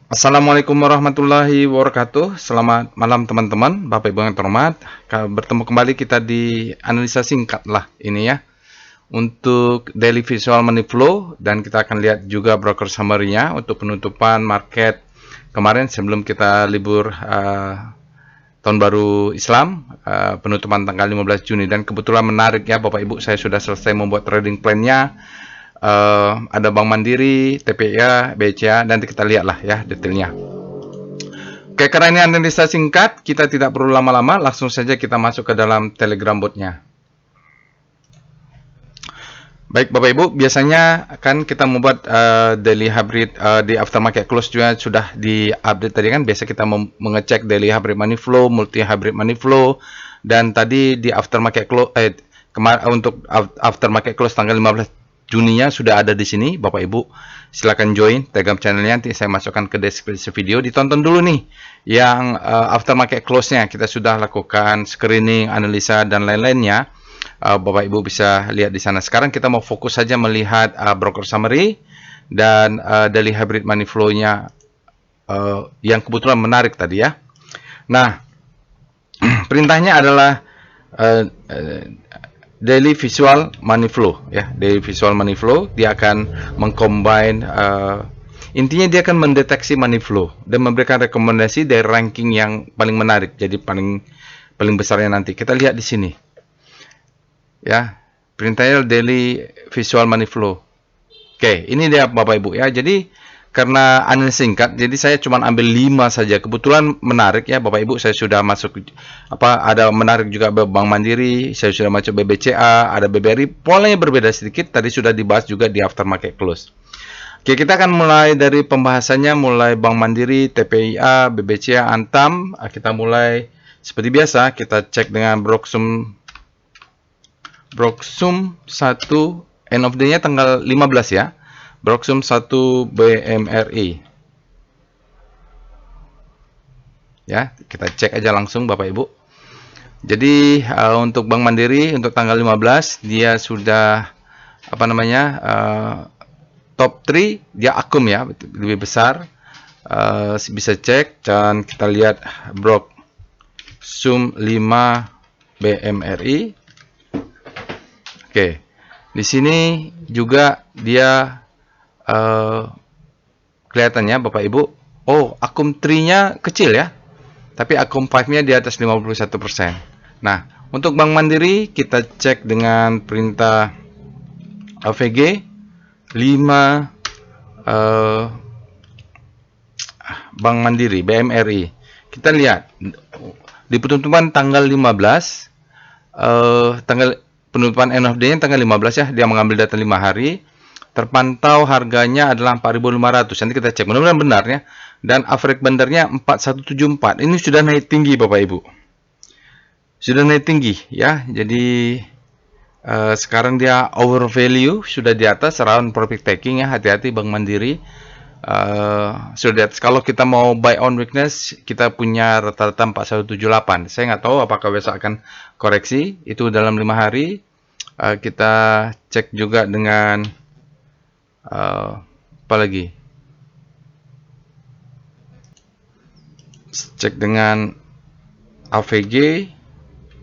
Assalamualaikum warahmatullahi wabarakatuh. Selamat malam teman-teman, Bapak Ibu yang terhormat. Bertemu kembali kita di analisa singkat lah ini ya. Untuk daily visual money flow, dan kita akan lihat juga broker summary-nya untuk penutupan market kemarin sebelum kita libur tahun baru Islam, penutupan tanggal 15 Juni. Dan kebetulan menarik ya Bapak Ibu, saya sudah selesai membuat trading plan-nya. Ada Bank Mandiri, TPA, BCA, nanti kita lihat lah ya detailnya. Oke, karena ini analisa singkat, kita tidak perlu lama-lama, langsung saja kita masuk ke dalam Telegram botnya. Baik Bapak Ibu, biasanya kan kita membuat daily hybrid di aftermarket close juga sudah di-update tadi kan. Biasa kita mengecek daily hybrid money flow, multi hybrid money flow, dan tadi di aftermarket close untuk aftermarket close tanggal 15 Juninya sudah ada di sini. Bapak Ibu silakan join Telegram channelnya, nanti saya masukkan ke deskripsi video. Ditonton dulu nih yang aftermarket close-nya. Kita sudah lakukan screening, analisa, dan lain-lainnya. Bapak Ibu bisa lihat di sana. Sekarang kita mau fokus saja melihat broker summary dan daily hybrid money flow-nya yang kebetulan menarik tadi ya. Nah, perintahnya adalah daily visual money flow ya. Daily visual money flow dia akan mengcombine intinya dia akan mendeteksi money flow dan memberikan rekomendasi dari ranking yang paling menarik, jadi paling besarnya nanti. Kita lihat di sini. Ya, perintahnya daily visual money flow. Oke, ini dia Bapak Ibu ya. Jadi karena analisa singkat, jadi saya cuma ambil 5 saja. Kebetulan menarik ya Bapak Ibu, saya sudah masuk ada menarik juga Bank Mandiri, saya sudah masuk BBCA, ada BBRI, polanya berbeda sedikit, tadi sudah dibahas juga di aftermarket close. Oke, kita akan mulai dari pembahasannya, mulai Bank Mandiri, TPIA, BBCA, Antam. Kita mulai seperti biasa, kita cek dengan Broksum 1 end of day-nya tanggal 15 ya. Broksum 1 BMRI. Ya, kita cek aja langsung Bapak Ibu. Jadi untuk Bank Mandiri untuk tanggal 15 dia sudah top 3 dia akum ya, lebih besar. Bisa cek dan kita lihat Broksum 5 BMRI. Oke. Di sini juga dia kelihatannya Bapak Ibu, akum 3-nya kecil ya, tapi akum 5-nya di atas 51%. Nah, untuk Bank Mandiri kita cek dengan perintah AVG 5 Bank Mandiri BMRI. Kita lihat di penutupan tanggal 15, tanggal penutupan end of day-nya tanggal 15 ya, dia mengambil data 5 hari. Terpantau harganya adalah 4.500. Nanti kita cek mudah-mudahan benar ya. Dan average bandernya 4174. Ini sudah naik tinggi Bapak Ibu. Sudah naik tinggi ya. Jadi sekarang dia over value, sudah di atas round profit taking ya. Hati-hati Bank Mandiri. Sudah di atas. Kalau kita mau buy on weakness, kita punya rata-rata 4178. Saya nggak tahu apakah besok akan koreksi. Itu dalam 5 hari. Kita cek juga dengan apa lagi? Cek dengan AVG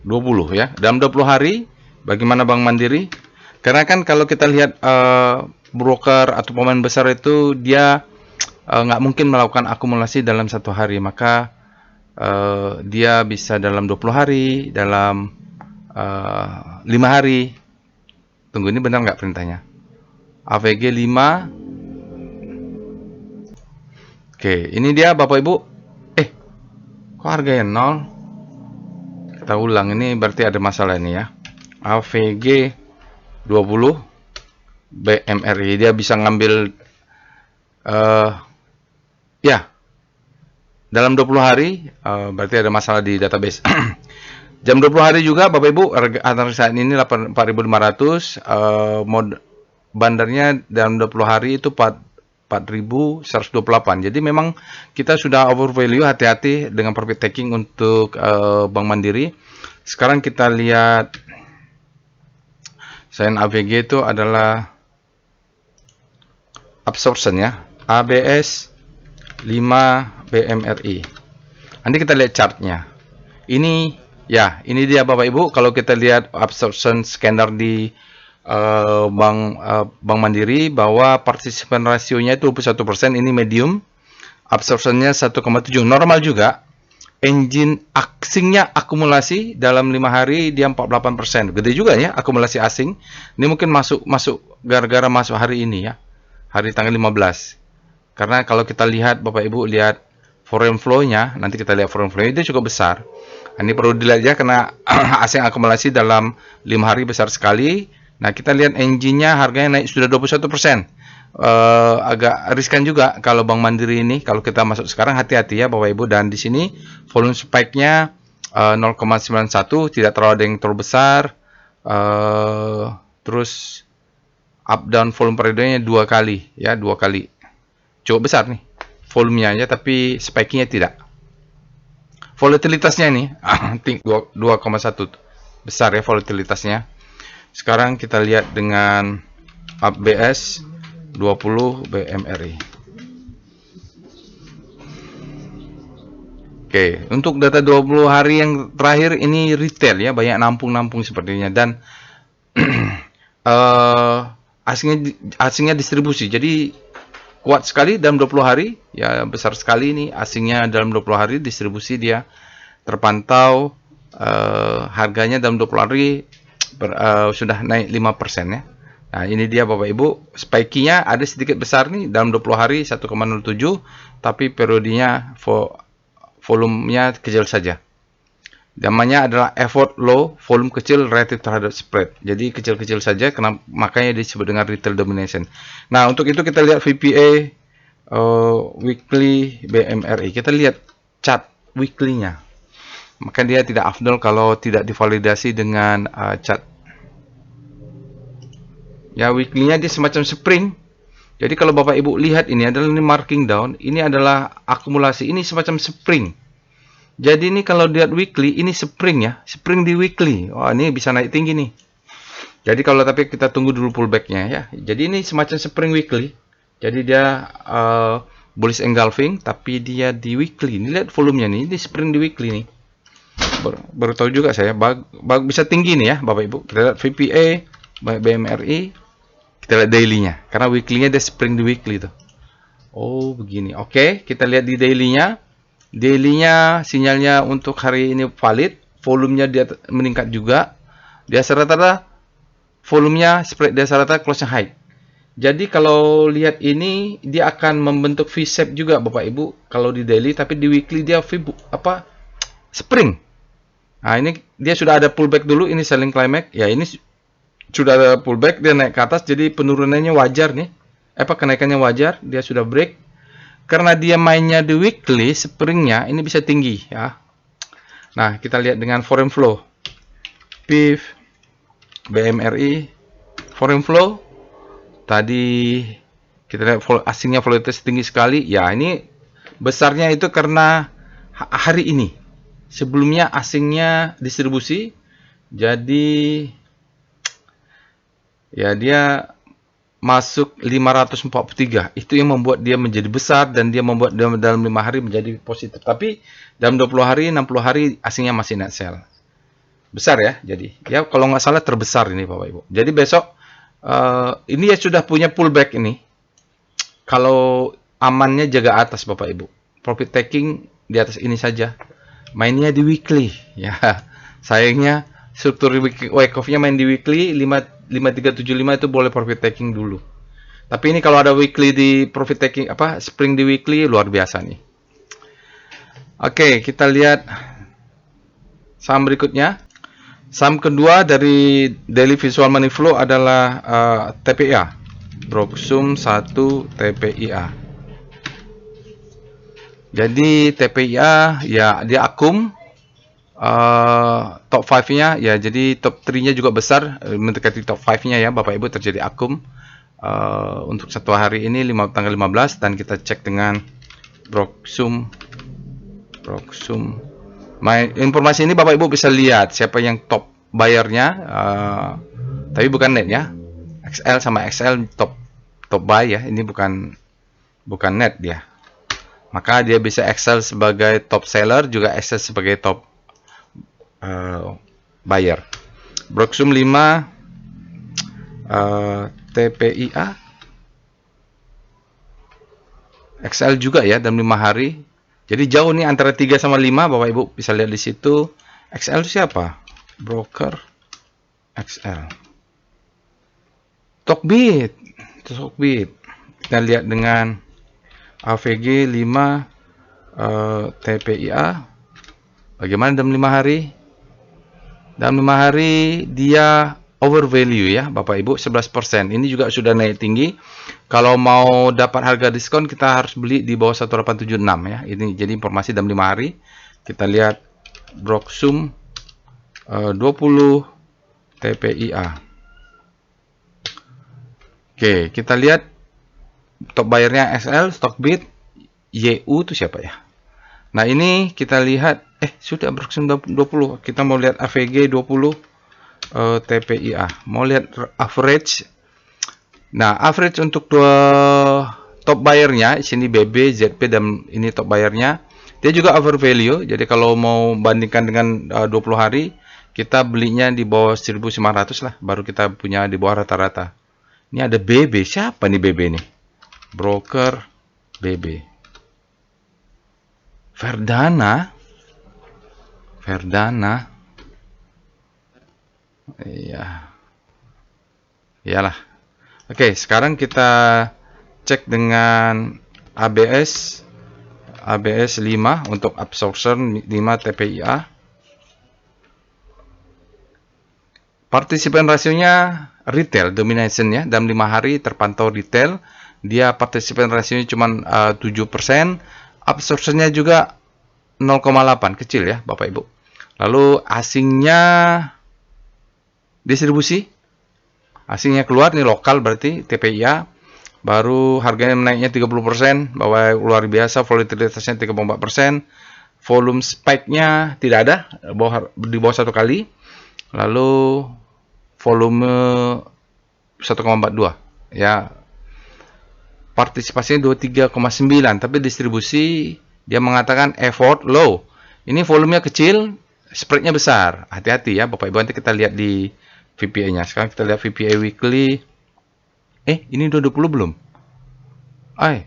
20 ya. Dalam 20 hari bagaimana Bank Mandiri? Karena kan kalau kita lihat broker atau pemain besar itu dia nggak mungkin melakukan akumulasi dalam 1 hari, maka dia bisa dalam 20 hari, dalam 5 hari. Tunggu, ini benar nggak perintahnya? AVG 5. Oke, ini dia Bapak Ibu. Kok harganya 0? Kita ulang, ini berarti ada masalah ini ya. AVG 20 BMRI, dia bisa ngambil ya dalam 20 hari, berarti ada masalah di database. Jam 20 hari juga Bapak Ibu, harga saat ini 4.500, bandarnya dalam 20 hari itu 4.128. Jadi memang kita sudah over value, hati-hati dengan profit taking untuk Bank Mandiri. Sekarang kita lihat selain AVG itu adalah absorption ya. ABS 5 BMRI. Nanti kita lihat chartnya. Ini ya, ini dia Bapak Ibu. Kalau kita lihat absorption scanner di Bank Mandiri, bahwa participant rasionya itu 21%, ini medium. Absorptionnya 1,7, normal juga. Engine asingnya akumulasi dalam 5 hari dia 48%. Gede juga ya akumulasi asing. Ini mungkin masuk gara-gara masuk hari ini ya. Hari tanggal 15. Karena kalau kita lihat Bapak Ibu lihat foreign flow-nya, nanti kita lihat foreign flow-nya itu cukup besar. Ini perlu dilihat ya karena asing akumulasi dalam 5 hari besar sekali. Nah, kita lihat engine-nya harganya naik sudah 21%. Agak riskan juga kalau Bank Mandiri ini. Kalau kita masuk sekarang hati-hati ya Bapak Ibu. Dan di sini volume spike-nya 0,91, tidak terlalu ada yang terlalu besar. Terus up down volume periodenya 2 kali ya, 2 kali. Cukup besar nih volumenya ya, tapi spike-nya tidak. Volatilitasnya ini 2,1 besar ya volatilitasnya. Sekarang kita lihat dengan UpBS 20 BMRI. Oke, untuk data 20 hari yang terakhir ini retail ya, banyak nampung-nampung sepertinya, dan asingnya distribusi. Jadi kuat sekali dalam 20 hari ya, besar sekali ini asingnya dalam 20 hari distribusi, dia terpantau harganya dalam 20 hari sudah naik 5% ya. Nah, ini dia Bapak Ibu, spike-nya ada sedikit besar nih dalam 20 hari 1,07, tapi periodenya volumenya kecil saja. Namanya adalah effort low, volume kecil relatif terhadap spread. Jadi kecil-kecil saja, makanya disebut dengan retail domination. Nah, untuk itu kita lihat VPA weekly BMRI. Kita lihat chart weekly-nya. Maka dia tidak afdol kalau tidak divalidasi dengan chart. Ya, weekly-nya dia semacam spring. Jadi kalau Bapak Ibu lihat, ini adalah marking down, ini adalah akumulasi, ini semacam spring. Jadi ini kalau lihat weekly, ini spring ya, spring di weekly. Wah, ini bisa naik tinggi nih. Jadi kalau tapi kita tunggu dulu pullback-nya ya. Jadi ini semacam spring weekly. Jadi dia bullish engulfing, tapi dia di weekly. Ini lihat volumenya nih, ini spring di weekly nih. Baru tahu juga saya, bisa tinggi nih ya Bapak Ibu. Kita lihat VPA, BMRI, kita lihat daily-nya. Karena weekly-nya dia spring di weekly tuh. Oh, begini. Oke, kita lihat di daily-nya. Daily-nya sinyalnya untuk hari ini valid, volumenya dia meningkat juga. Dia rata-rata volumenya spread dasar rata closing high. Jadi kalau lihat ini dia akan membentuk V-shape juga Bapak Ibu kalau di daily, tapi di weekly dia spring. Nah, ini dia sudah ada pullback dulu, ini selling climax. Ya, ini sudah ada pullback, dia naik ke atas, jadi penurunannya wajar nih. Kenaikannya wajar, dia sudah break. Karena dia mainnya di weekly, springnya ini bisa tinggi ya. Nah, kita lihat dengan foreign flow. PIF, BMRI, foreign flow. Tadi kita lihat asingnya volatilitas tinggi sekali. Ya, ini besarnya itu karena hari ini. Sebelumnya asingnya distribusi. Jadi ya dia masuk 543. Itu yang membuat dia menjadi besar, dan dia membuat dia dalam 5 hari menjadi positif. Tapi dalam 20 hari, 60 hari asingnya masih net sell. Besar ya, jadi ya kalau nggak salah terbesar ini Bapak Ibu. Jadi besok ini ya sudah punya pullback ini. Kalau amannya jaga atas Bapak Ibu. Profit taking di atas ini saja. Mainnya di weekly ya. Sayangnya struktur Wyckoff-nya main di weekly 5375 itu boleh profit taking dulu. Tapi ini kalau ada weekly di profit taking spring di weekly luar biasa nih. Oke, kita lihat saham berikutnya. Saham kedua dari Daily Visual Money Flow adalah TPIA. Proxum 1 TPIA. Jadi TPIA ya dia akum, top 5-nya ya, jadi top 3-nya juga besar, mendekati top 5-nya ya Bapak Ibu, terjadi akum untuk satu hari ini tanggal 15, dan kita cek dengan Proxum. Informasi ini Bapak Ibu bisa lihat siapa yang top bayarnya, tapi bukan net ya. XL sama XL top buy ya, ini bukan net dia. Maka dia bisa excel sebagai top seller, juga excel sebagai top buyer. Broksum 5 TPIA XL juga ya dalam 5 hari. Jadi jauh nih antara 3 sama 5, Bapak Ibu bisa lihat di situ. XL itu siapa? Broker XL. Tokbit. Tokbit. Kita lihat dengan AVG 5 TPIA. Bagaimana dalam 5 hari? Dalam 5 hari dia overvalue ya Bapak Ibu, 11%. Ini juga sudah naik tinggi. Kalau mau dapat harga diskon kita harus beli di bawah 1876 ya. Ini jadi informasi dalam 5 hari. Kita lihat Broksum 20 TPIA. Oke, kita lihat top bayarnya SL, Stockbit, YU itu siapa ya? Nah, ini kita lihat sudah Broksum 20. Kita mau lihat AVG 20 TPIA. Mau lihat average. Nah, average untuk dua top bayarnya, sini BB, ZP, dan ini top bayarnya. Dia juga overvalue. Jadi kalau mau bandingkan dengan 20 hari, kita belinya di bawah 1.500 lah. Baru kita punya di bawah rata-rata. Ini ada BB. Siapa nih BB nih? Broker BB. Verdana. Iya. Iyalah. Oke, sekarang kita cek dengan ABS 5 untuk absorption 5 TPIA. Partisipan rasionya retail domination ya, dalam 5 hari terpantau retail. Dia partisipan rasionya cuma 7%, absorptionnya juga 0,8, kecil ya Bapak Ibu. Lalu asingnya distribusi, asingnya keluar nih lokal berarti TPIA, baru harganya menaiknya 30%, bahwa luar biasa, volatilitasnya 34%, volume spike-nya tidak ada, di bawah 1 kali, lalu volume 1,42 ya, partisipasinya 23,9, tapi distribusi dia mengatakan effort low. Ini volumenya kecil, spreadnya besar. Hati-hati ya Bapak Ibu, nanti kita lihat di VPA-nya. Sekarang kita lihat VPA weekly. Ini udah 20 belum?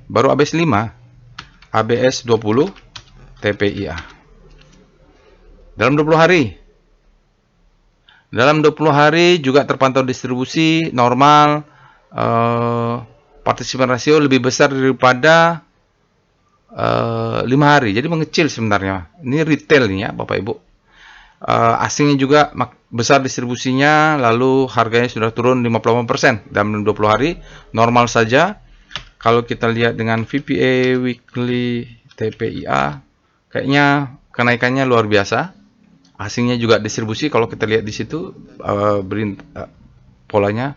Baru ABS 5. ABS 20 TPIA. Dalam 20 hari. Dalam 20 hari juga terpantau distribusi normal. Partisipan rasio lebih besar daripada 5 hari. Jadi mengecil sebenarnya. Ini retail nih ya Bapak Ibu. Asingnya juga besar distribusinya, lalu harganya sudah turun 58% dalam 20 hari, normal saja. Kalau kita lihat dengan VPA weekly TPIA, kayaknya kenaikannya luar biasa. Asingnya juga distribusi, kalau kita lihat di situ polanya.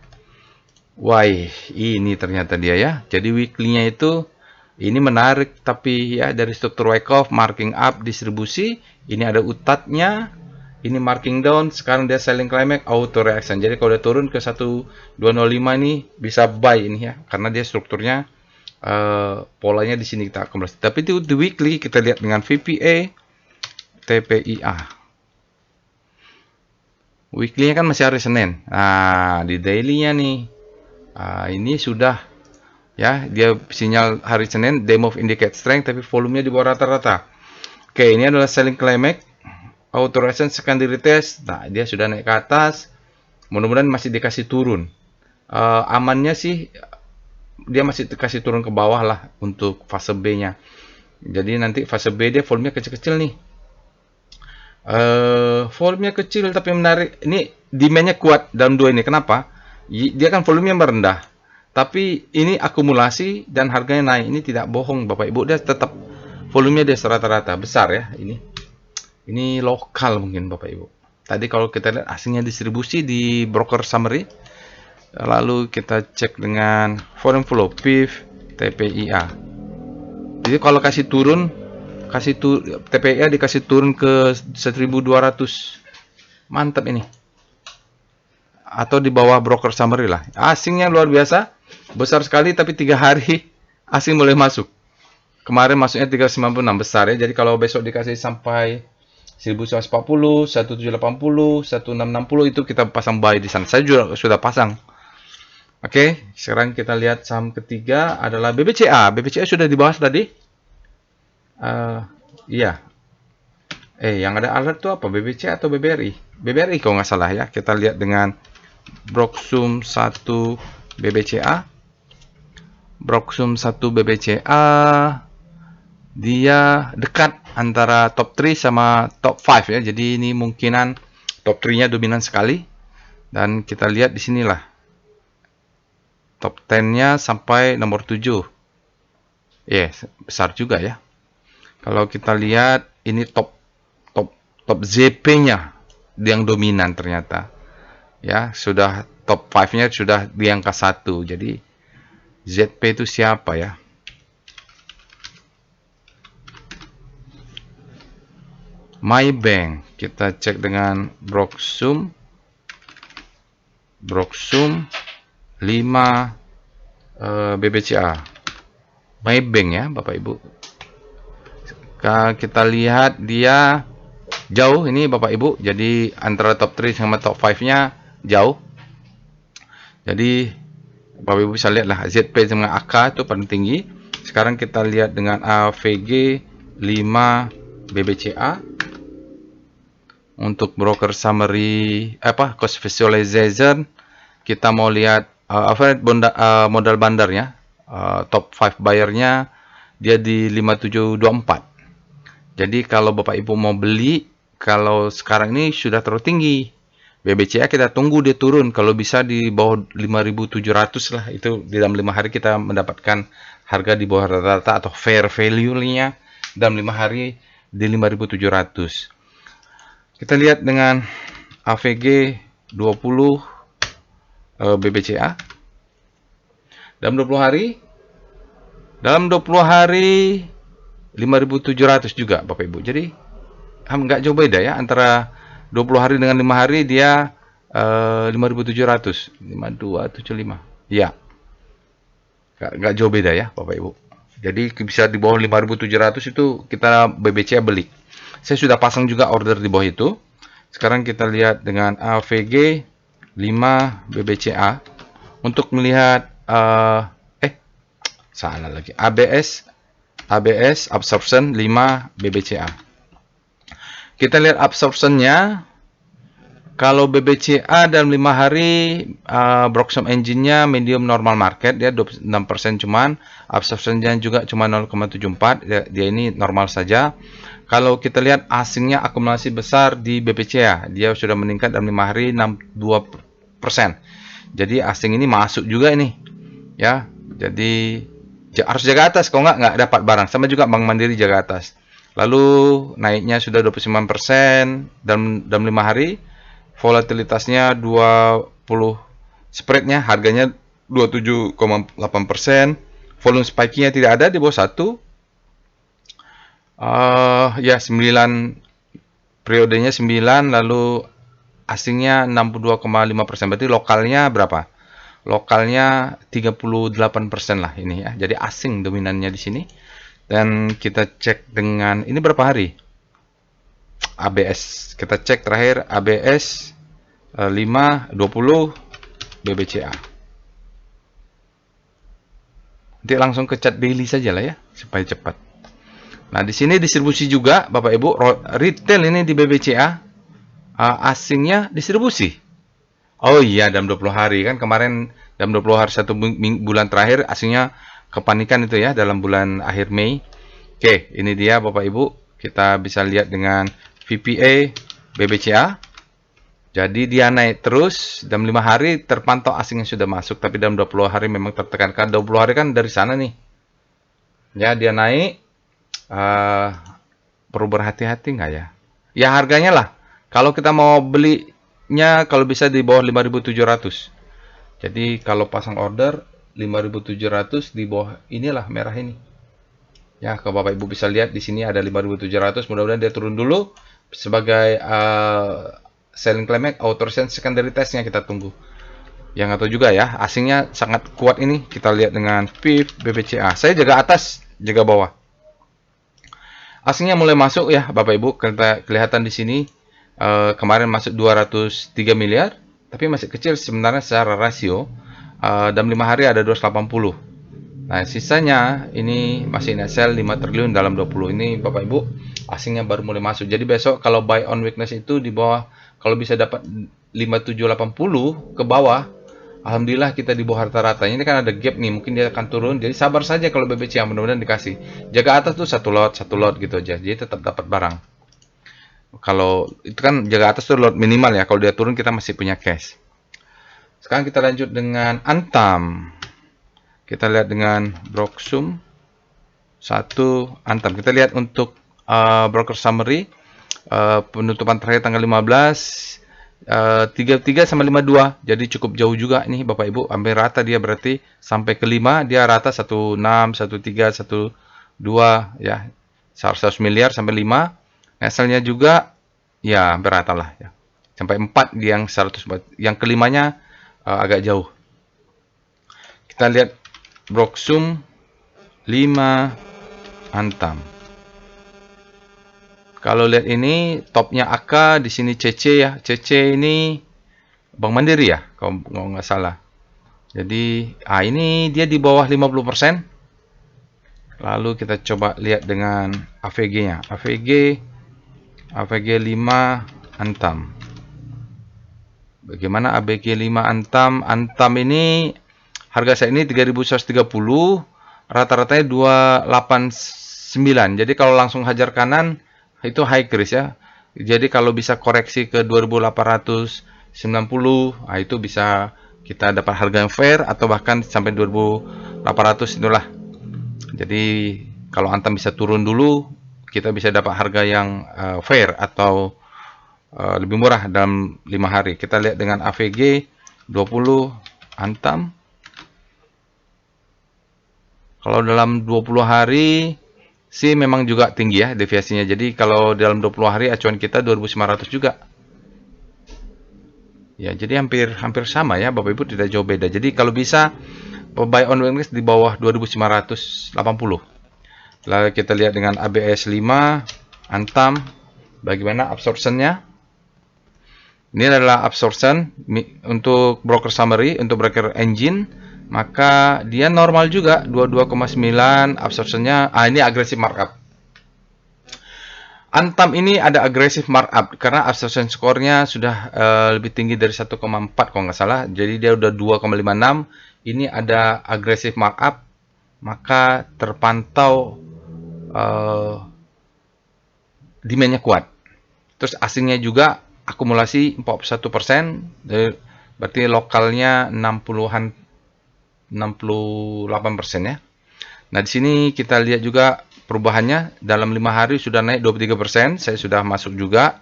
Wah, ini ternyata dia ya. Jadi weekly-nya itu ini menarik, tapi ya dari struktur Wyckoff, marking up, distribusi, ini ada utatnya. Ini marking down, sekarang dia selling climax, auto reaction. Jadi kalau dia turun ke 1205 ini bisa buy ini ya, karena dia strukturnya polanya di sini kita akumulasi. Tapi itu di weekly kita lihat dengan VPA TPIA. Weekly-nya kan masih hari Senin. Nah, di daily-nya nih. Ini sudah ya, dia sinyal hari Senin, day move indicate strength, tapi volumenya di bawah rata-rata. Oke, ini adalah selling climax. Auto reaction secondary test, nah dia sudah naik ke atas, mudah-mudahan masih dikasih turun. Amannya sih dia masih dikasih turun ke bawah lah untuk fase B-nya. Jadi nanti fase B dia volumenya kecil-kecil nih. Volumenya kecil tapi menarik. Ini demand-nya kuat dalam 2 ini. Kenapa? Dia kan volumenya merendah, tapi ini akumulasi dan harganya naik. Ini tidak bohong Bapak Ibu, dia tetap volumenya dia rata-rata besar ya ini. Ini lokal mungkin Bapak Ibu. Tadi kalau kita lihat asingnya distribusi di broker summary. Lalu kita cek dengan foreign flow PIF TPIA. Jadi kalau kasih turun, TPIA dikasih turun ke 1.200. Mantap ini. Atau di bawah broker summary lah. Asingnya luar biasa, besar sekali, tapi 3 hari asing mulai masuk. Kemarin masuknya 396 besar ya. Jadi kalau besok dikasih sampai 1940, 1780, 1660 itu kita pasang buy di sana. Saya juga sudah pasang. Oke, sekarang kita lihat saham ketiga adalah BBCA. BBCA sudah dibahas tadi. Iya. Yang ada alert itu apa? BBCA atau BBRI? BBRI kalau nggak salah ya. Kita lihat dengan Broksum 1 BBCA. Broksum 1 BBCA. Dia dekat antara top 3 sama top 5 ya. Jadi ini mungkinan top 3-nya dominan sekali. Dan kita lihat di sinilah. Top 10-nya sampai nomor 7. Besar juga ya. Kalau kita lihat ini top ZP-nya yang dominan ternyata. Ya, sudah top 5-nya sudah di angka 1. Jadi ZP itu siapa ya? Maybank. Kita cek dengan Broksum 5 BBCA. Maybank ya, Bapak Ibu. Kita lihat dia jauh ini Bapak Ibu. Jadi antara top 3 sama top 5-nya jauh. Jadi Bapak Ibu bisa lihat lah ZP dengan AK itu paling tinggi. Sekarang kita lihat dengan AVG 5 BBCA. Untuk broker summary cost visualization, kita mau lihat average modal bandarnya, top 5 buyernya dia di 5724. Jadi kalau Bapak Ibu mau beli, kalau sekarang ini sudah terlalu tinggi. BBCA kita tunggu dia turun, kalau bisa di bawah 5.700 lah, itu di dalam 5 hari kita mendapatkan harga di bawah rata-rata atau fair value-nya dalam 5 hari di 5.700. Kita lihat dengan AVG 20 BBCA dalam 20 hari. Dalam 20 hari 5.700 juga Bapak Ibu. Jadi nggak jauh beda ya antara 20 hari dengan 5 hari dia 5.700, 5275. Ya. Nggak jauh beda ya Bapak Ibu. Jadi bisa di bawah 5.700 itu kita BBCA beli. Saya sudah pasang juga order di bawah itu. Sekarang kita lihat dengan AVG 5 BBCA untuk melihat salah lagi. ABS absorption 5 BBCA. Kita lihat absorptionnya. Kalau BBCA dalam 5 hari Broksum engine-nya medium normal market, dia 26% cuman, absorption-nya juga cuma 0,74, dia ini normal saja. Kalau kita lihat asingnya akumulasi besar di BBCA, dia sudah meningkat dalam 5 hari 62%. Jadi asing ini masuk juga ini. Ya, jadi harus jaga atas, kalau nggak dapat barang. Sama juga Bank Mandiri jaga atas. Lalu naiknya sudah 29% dalam 5 hari. Volatilitasnya 20, spreadnya harganya 27,8%. Volume spike-nya tidak ada di bawah 1. 9 periodenya 9, lalu asingnya 62,5%. Berarti lokalnya berapa? Lokalnya 38% lah ini ya. Jadi asing dominannya di sini. Dan kita cek dengan ini berapa hari? ABS. Kita cek terakhir ABS 520 BBCA. Nanti langsung ke chart daily saja lah ya supaya cepat. Nah, di sini distribusi juga Bapak Ibu, retail ini di BBCA, asingnya distribusi. Oh iya, dalam 20 hari kan kemarin dalam 20 hari 1 bulan terakhir asingnya kepanikan itu ya dalam bulan akhir Mei. Oke, ini dia Bapak Ibu, kita bisa lihat dengan VPA BBCA. Jadi dia naik terus, dalam 5 hari terpantau asing yang sudah masuk, tapi dalam 20 hari memang tertekan. Kan 20 hari kan dari sana nih. Ya, dia naik. Perlu berhati-hati nggak ya? Ya harganya lah. Kalau kita mau belinya kalau bisa di bawah 5.700. Jadi kalau pasang order 5.700 di bawah inilah merah ini. Ya, kalau Bapak Ibu bisa lihat di sini ada 5.700. Mudah-mudahan dia turun dulu sebagai selling climax, auto secondary testnya kita tunggu. Yang nggak tahu juga ya, asingnya sangat kuat ini. Kita lihat dengan PIF BBCA. Saya jaga atas, jaga bawah. Asingnya mulai masuk ya Bapak Ibu, kelihatan di sini kemarin masuk 203 miliar, tapi masih kecil sebenarnya secara rasio. Dalam 5 hari ada 280. Nah, sisanya ini masih net sell 5 triliun dalam 20. Ini Bapak Ibu, asingnya baru mulai masuk. Jadi besok kalau buy on weakness itu di bawah, kalau bisa dapat 5780 ke bawah, alhamdulillah kita di bawah rata-rata. Ini kan ada gap nih, mungkin dia akan turun. Jadi sabar saja kalau BBCA, mudah-mudahan dikasih. Jaga atas tuh satu lot gitu aja. Jadi tetap dapat barang. Kalau itu kan jaga atas tuh lot minimal ya. Kalau dia turun kita masih punya cash. Sekarang kita lanjut dengan Antam. Kita lihat dengan Broksum 1 Antam. Kita lihat untuk broker summary penutupan terakhir tanggal 15 33 sama 52. Jadi cukup jauh juga nih Bapak Ibu, hampir rata dia, berarti sampai ke 5 dia rata 16, 13, 12 ya. 100 miliar sampai 5. Hasilnya juga ya hampir rata lah ya. Sampai 4 di yang 100, yang kelimanya agak jauh. Kita lihat Broksum 5 Antam. Kalau lihat ini topnya AK, di sini CC ya. CC ini Bank Mandiri ya, kalau nggak salah. Jadi, ini dia di bawah 50%. Lalu kita coba lihat dengan AVG-nya. AVG 5 Antam. Bagaimana AVG 5 Antam? Antam ini harga saya ini 3.130, rata-ratanya 289. Jadi kalau langsung hajar kanan itu high risk ya. Jadi kalau bisa koreksi ke 2890, nah itu bisa kita dapat harga yang fair, atau bahkan sampai 2800 itulah. Jadi kalau Antam bisa turun dulu, kita bisa dapat harga yang fair atau lebih murah dalam 5 hari. Kita lihat dengan AVG 20 Antam. Kalau dalam 20 hari sih memang juga tinggi ya deviasinya. Jadi kalau dalam 20 hari acuan kita 2.500 juga. Ya, jadi hampir sama ya Bapak Ibu, tidak jauh beda. Jadi kalau bisa buy on weakness di bawah 2.980. Lalu kita lihat dengan ABS 5 Antam, bagaimana absorptionnya. Ini adalah absorption untuk broker summary, untuk broker engine, maka dia normal juga 22,9 absorptionnya. Ini agresif markup. Antam ini ada agresif markup karena absorption skornya sudah lebih tinggi dari 1,4 kalau nggak salah. Jadi dia udah 2,56. Ini ada agresif markup, maka terpantau demand-nya kuat. Terus asingnya juga akumulasi 41%, berarti lokalnya 68% ya. Nah, di sini kita lihat juga perubahannya dalam 5 hari sudah naik 23%. Saya sudah masuk juga.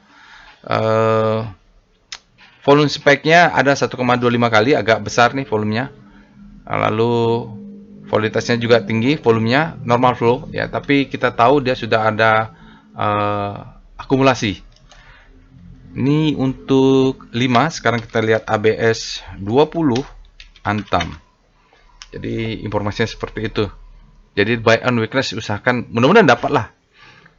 Volume speknya ada 1,25 kali, agak besar nih volumenya. Lalu volatilitasnya juga tinggi, volumenya normal flow ya, tapi kita tahu dia sudah ada akumulasi. Ini untuk 5. Sekarang kita lihat ABS 20 Antam. Jadi informasinya seperti itu. Jadi buy on weakness usahakan, mudah-mudahan dapat lah.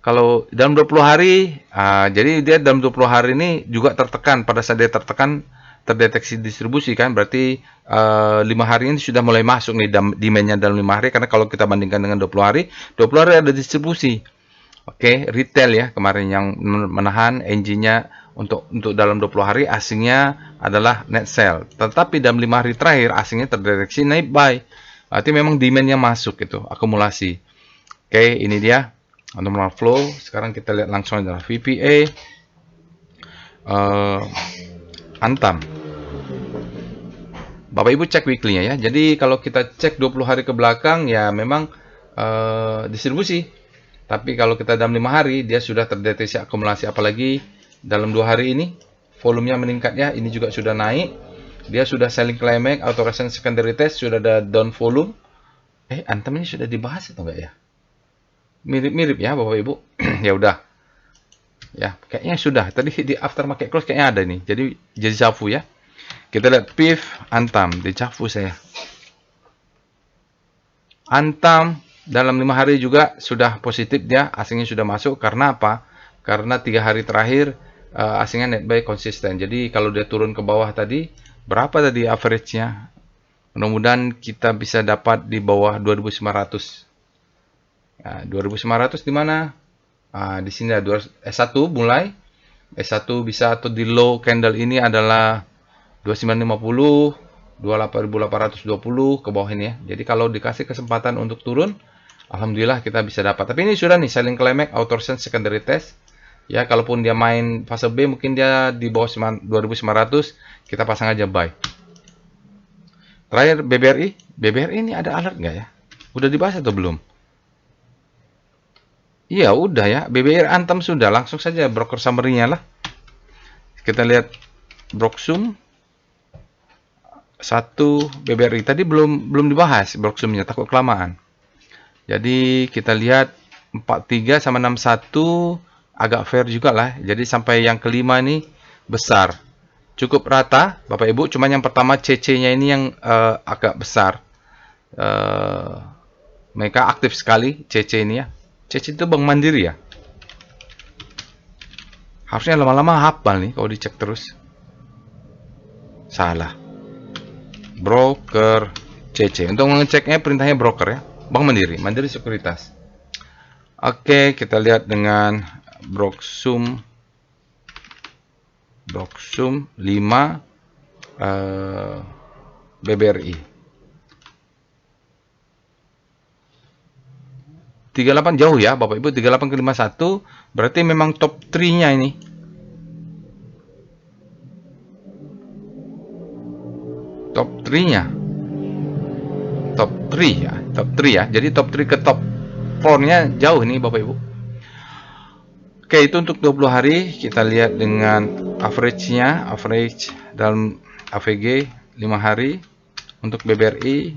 Kalau dalam 20 hari, jadi dia dalam 20 hari ini juga tertekan. Pada saat dia tertekan, terdeteksi distribusi kan, berarti 5 hari ini sudah mulai masuk nih demand-nya dalam 5 hari. Karena kalau kita bandingkan dengan 20 hari ada distribusi. Oke, retail ya kemarin yang menahan engine-nya untuk dalam 20 hari, asingnya adalah net sell. Tetapi dalam 5 hari terakhir asingnya terdeteksi naik buy. Berarti memang demand-nya masuk itu, akumulasi. Oke, ini dia normal flow. Sekarang kita lihat langsung adalah VPA Antam. Bapak Ibu cek weekly-nya ya. Jadi kalau kita cek 20 hari ke belakang ya memang distribusi. Tapi kalau kita dalam 5 hari dia sudah terdeteksi akumulasi, apalagi dalam 2 hari ini volumenya meningkat ya. Ini juga sudah naik. Dia sudah selling climax, auto recent secondary test, sudah ada down volume. Antam ini sudah dibahas atau enggak ya? Mirip-mirip ya Bapak Ibu. Ya udah. Ya, kayaknya sudah. Tadi di after market close kayaknya ada nih. Jadi Javu ya. Kita lihat PIF Antam di Javu saya. Antam dalam 5 hari juga sudah positif, dia asingnya sudah masuk. Karena apa? Karena 3 hari terakhir asingnya net buy konsisten. Jadi kalau dia turun ke bawah tadi, berapa tadi average-nya? Mudah-mudahan kita bisa dapat di bawah 2.900. Nah, 2.900 di mana? Di sini ada S1 mulai. S1 bisa, atau di low candle ini adalah 2950, 28.820 ke bawah ini ya. Jadi kalau dikasih kesempatan untuk turun, alhamdulillah kita bisa dapat. Tapi ini sudah nih selling climax, outer secondary test. Ya, kalaupun dia main fase B, mungkin dia di bawah 2.900, kita pasang aja buy. Terakhir BBRI. BBRI ini ada alert nggak ya? Udah dibahas atau belum? Iya, udah ya. BBRI Antam sudah. Langsung saja broker summary-nya lah. Kita lihat Broksum 1 BBRI. Tadi belum dibahas Broksumnya, takut kelamaan. Jadi kita lihat 43 sama 61 agak fair juga lah. Jadi sampai yang kelima ini besar. Cukup rata Bapak Ibu. Cuma yang pertama CC-nya ini yang agak besar. Mereka aktif sekali CC ini ya. CC itu Bank Mandiri ya. Harusnya lama-lama hafal nih kalau dicek terus. Salah. Broker CC. Untuk mengeceknya perintahnya broker ya. Bank Mandiri, Mandiri Sekuritas. Oke, kita lihat dengan Broksum 5 BBRI. 38 jauh ya Bapak Ibu, 38 ke 51 berarti memang top 3-nya ini. Top 3-nya. Top 3 ya, top 3 ya. Jadi top 3 ke top 4-nya jauh nih Bapak Ibu. Oke, itu untuk 20 hari. Kita lihat dengan average-nya, average dalam AVG 5 hari untuk BBRI.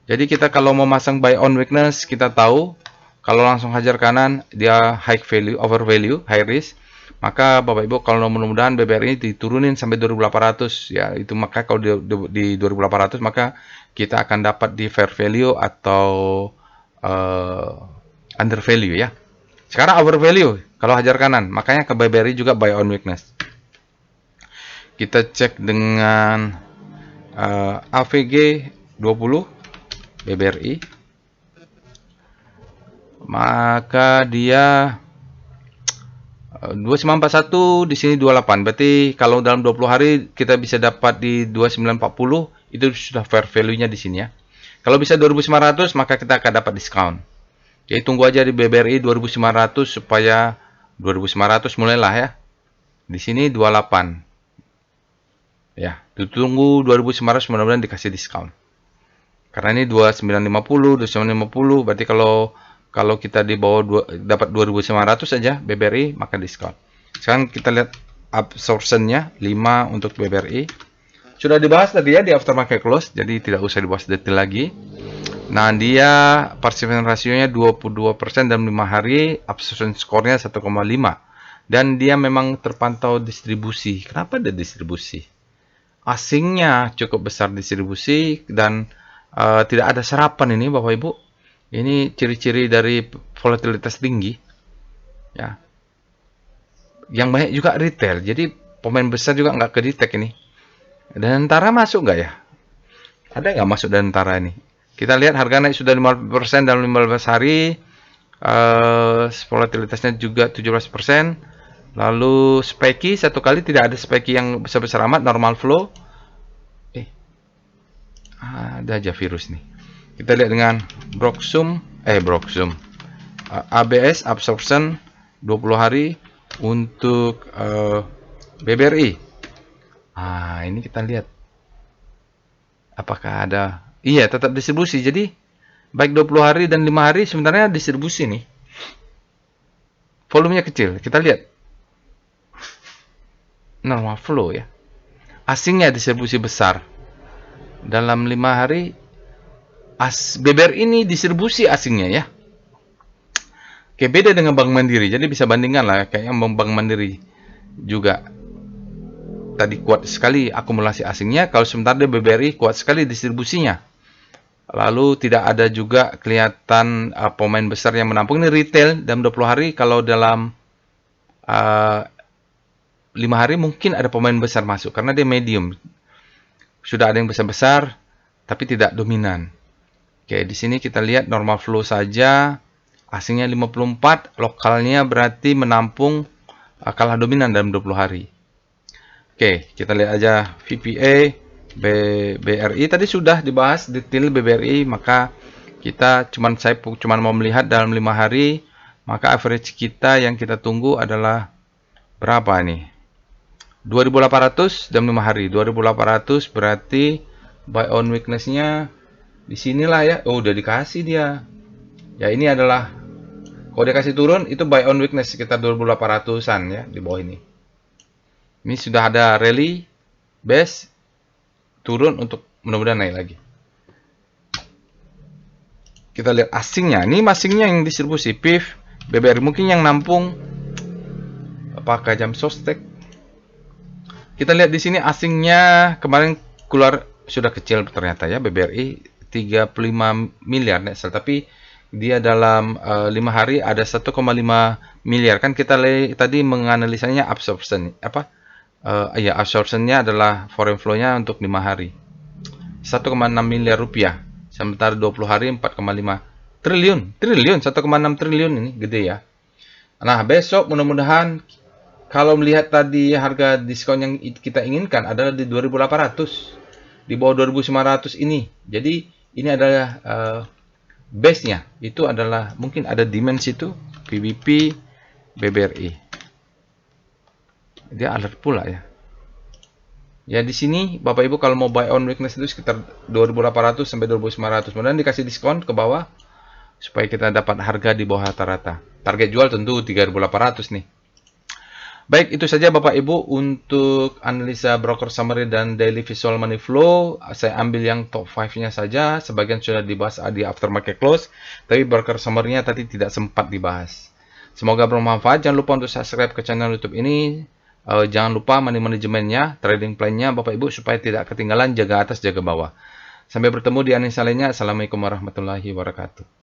Jadi kita kalau mau masang buy on weakness, kita tahu kalau langsung hajar kanan dia high value, over value, high risk. Maka Bapak Ibu kalau mudah-mudahan BBRI diturunin sampai 2.800 ya, itu maka kalau di 2.800 maka kita akan dapat di fair value atau under value ya. Sekarang over value kalau hajar kanan, makanya ke BBRI juga buy on weakness. Kita cek dengan AVG 20 BBRI. Maka dia 2941 di sini 28. Berarti kalau dalam 20 hari kita bisa dapat di 2940, itu sudah fair value-nya di sini ya. Kalau bisa 2.900 maka kita akan dapat diskon. Jadi tunggu aja di BBRI 2.900 supaya 2.900 mulailah ya. Di sini 28. Ya, tunggu 2.900 mudah-mudahan dikasih diskon. Karena ini 2950, 2950 berarti kalau kita di bawah dapat 2.900 saja BBRI maka diskon. Sekarang kita lihat absorption-nya 5 untuk BBRI. Sudah dibahas tadi ya di aftermarket close, jadi tidak usah dibahas detail lagi. Nah, dia participation rasionya 22% dalam 5 hari, absorption score-nya 1,5. Dan dia memang terpantau distribusi. Kenapa ada distribusi? Asingnya cukup besar distribusi dan tidak ada serapan ini Bapak Ibu. Ini ciri-ciri dari volatilitas tinggi. Ya. Yang banyak juga retail. Jadi pemain besar juga nggak kedetek ini. Dan Dantara masuk nggak ya? Ada nggak masuk Dantara ini? Kita lihat harga naik sudah 15% dalam 15 hari. Volatilitasnya juga 17%. Lalu speki satu kali tidak ada speki yang besar-besar amat, normal flow. Ada aja virus nih. Kita lihat dengan Broksum. ABS absorption 20 hari untuk BBRI. Ini kita lihat. Apakah ada? Iya, tetap distribusi. Jadi baik 20 hari dan 5 hari sebenarnya distribusi nih. Volumenya kecil. Kita lihat. Normal flow ya. Asingnya distribusi besar. Dalam 5 hari BBRI ini distribusi asingnya ya. Oke, beda dengan Bank Mandiri. Jadi bisa bandingkan lah kayaknya Bank Mandiri juga tadi kuat sekali akumulasi asingnya, kalau sementara BBRI kuat sekali distribusinya. Lalu tidak ada juga kelihatan pemain besar yang menampung. Ini retail dalam 20 hari. Kalau dalam 5 hari mungkin ada pemain besar masuk karena dia medium. Sudah ada yang besar-besar tapi tidak dominan. Oke, di sini kita lihat normal flow saja. Asingnya 54, lokalnya berarti menampung kalah dominan dalam 20 hari. Oke, kita lihat aja VPA, BRI tadi sudah dibahas detail BBRI, maka saya cuma mau melihat dalam 5 hari, maka average kita yang kita tunggu adalah berapa nih? 2.800 dalam 5 hari. 2.800 berarti buy on weakness-nya di sinilah ya. Oh, udah dikasih dia. Ya, ini adalah kalau dia kasih turun itu buy on weakness sekitar 2.800-an ya di bawah ini. Ini sudah ada rally base turun untuk mudah-mudahan naik lagi. Kita lihat asingnya. Ini asingnya yang distribusi PIF, BBRI mungkin yang nampung apakah jam sostek. Kita lihat di sini asingnya kemarin keluar sudah kecil ternyata ya BBRI 35 miliar Nexel, tapi dia dalam 5 hari ada 1,5 miliar kan kita tadi menganalisanya absorption ya absorptionnya adalah foreign flow-nya untuk 5 hari 1,6 miliar rupiah, sementara 20 hari 4,5 triliun 1,6 triliun, ini gede ya. Nah, besok mudah-mudahan kalau melihat tadi harga diskon yang kita inginkan adalah di 2.800, di bawah 2.900 ini. Jadi ini adalah base-nya. Itu adalah mungkin ada demand situ, PBP, BBRI. Dia alert pula ya. Ya di sini Bapak Ibu kalau mau buy on weakness itu sekitar 2.800 sampai 2.900. Kemudian dikasih diskon ke bawah supaya kita dapat harga di bawah rata-rata. Target jual tentu 3.800 nih. Baik, itu saja Bapak Ibu untuk analisa broker summary dan daily visual money flow. Saya ambil yang top 5-nya saja. Sebagian sudah dibahas di aftermarket close, tapi broker summary-nya tadi tidak sempat dibahas. Semoga bermanfaat. Jangan lupa untuk subscribe ke channel YouTube ini. Jangan lupa money manajemennya, trading plan-nya Bapak Ibu supaya tidak ketinggalan, jaga atas, jaga bawah. Sampai bertemu di analisa lainnya. Assalamualaikum warahmatullahi wabarakatuh.